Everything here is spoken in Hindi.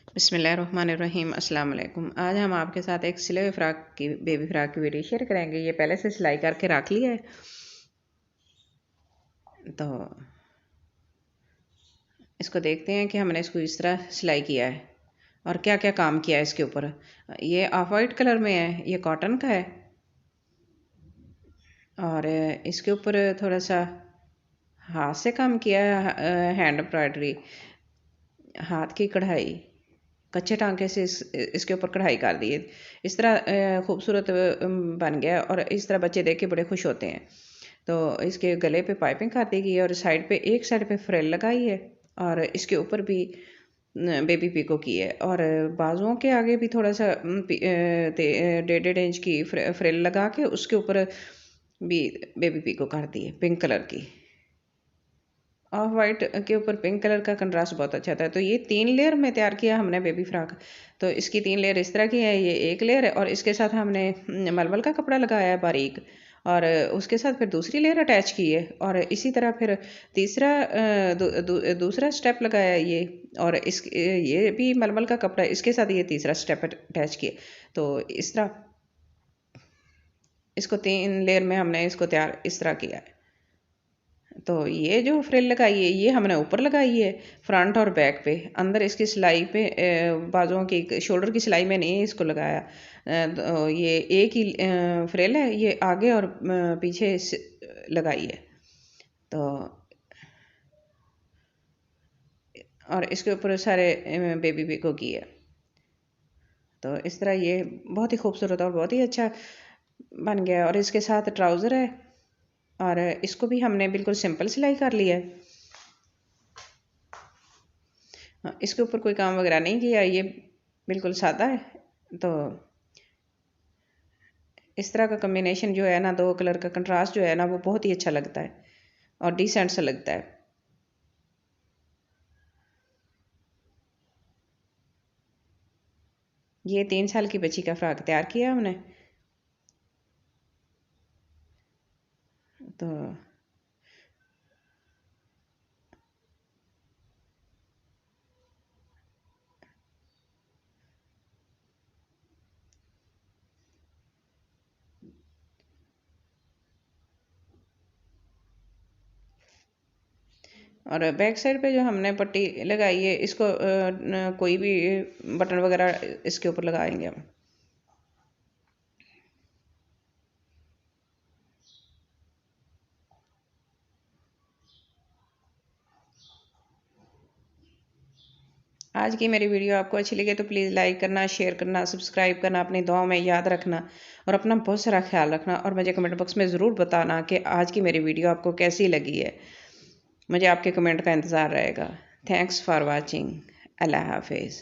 बिस्मिल्लाहिर्रहमानिर्रहीम अस्सलाम वालेकुम। आज हम आपके साथ एक सिले हुए फ़्राक की बेबी फ़्राक की वीडियो शेयर करेंगे। ये पहले से सिलाई करके रख लिया है, तो इसको देखते हैं कि हमने इसको इस तरह सिलाई किया है और क्या क्या काम किया है इसके ऊपर। ये ऑफ वाइट कलर में है, ये कॉटन का है और इसके ऊपर थोड़ा सा हाथ से काम किया है, हैंड एम्ब्रॉयडरी, हाथ की कढ़ाई, कच्चे टांके से इसके ऊपर कढ़ाई कर दी है। इस तरह खूबसूरत बन गया और इस तरह बच्चे देख के बड़े खुश होते हैं। तो इसके गले पे पाइपिंग कर दी गई है और साइड पे एक साइड पे फ्रिल लगाई है और इसके ऊपर भी बेबी पिको की है और बाजुओं के आगे भी थोड़ा सा 1.5 इंच की फ्रिल लगा के उसके ऊपर भी बेबी पिको कर दी है पिंक कलर की। ऑफ वाइट के ऊपर पिंक कलर का कंट्रास्ट बहुत अच्छा था। तो ये 3 लेयर में तैयार किया हमने बेबी फ्रॉक। तो इसकी 3 लेयर इस तरह की है, ये एक लेयर है और इसके साथ हमने मलमल का कपड़ा लगाया है बारीक और उसके साथ फिर दूसरी लेयर अटैच की है और इसी तरह फिर तीसरा दूसरा स्टेप लगाया है ये और ये भी मलमल का कपड़ा, इसके साथ ये तीसरा स्टेप अटैच किया। तो इस तरह इसको 3 लेयर में हमने इसको तैयार इस तरह किया है। तो ये जो फ्रिल लगाई है ये हमने ऊपर लगाई है फ्रंट और बैक पे। अंदर इसकी सिलाई पे बाजुओं की शोल्डर की सिलाई में नहीं इसको लगाया। तो ये एक ही फ्रिल है, ये आगे और पीछे लगाई है। तो और इसके ऊपर सारे बेबी पिको की है। तो इस तरह ये बहुत ही खूबसूरत और बहुत ही अच्छा बन गया और इसके साथ ट्राउज़र है और इसको भी हमने बिल्कुल सिंपल सिलाई कर लिया है। इसके ऊपर कोई काम वगैरह नहीं किया, ये बिल्कुल सादा है। तो इस तरह का कॉम्बिनेशन जो है ना, 2 कलर का कंट्रास्ट जो है ना, वो बहुत ही अच्छा लगता है और डिसेंट सा लगता है। ये 3 साल की बच्ची का फ्रॉक तैयार किया हमने। तो और बैक साइड पे जो हमने पट्टी लगाई है इसको कोई भी बटन वगैरह इसके ऊपर लगाएंगे हम। आज की मेरी वीडियो आपको अच्छी लगे तो प्लीज़ लाइक करना, शेयर करना, सब्सक्राइब करना, अपनी दुआओं में याद रखना और अपना बहुत सारा ख्याल रखना और मुझे कमेंट बॉक्स में ज़रूर बताना कि आज की मेरी वीडियो आपको कैसी लगी है। मुझे आपके कमेंट का इंतज़ार रहेगा। Thanks for watching. अल्लाह हाफिज़।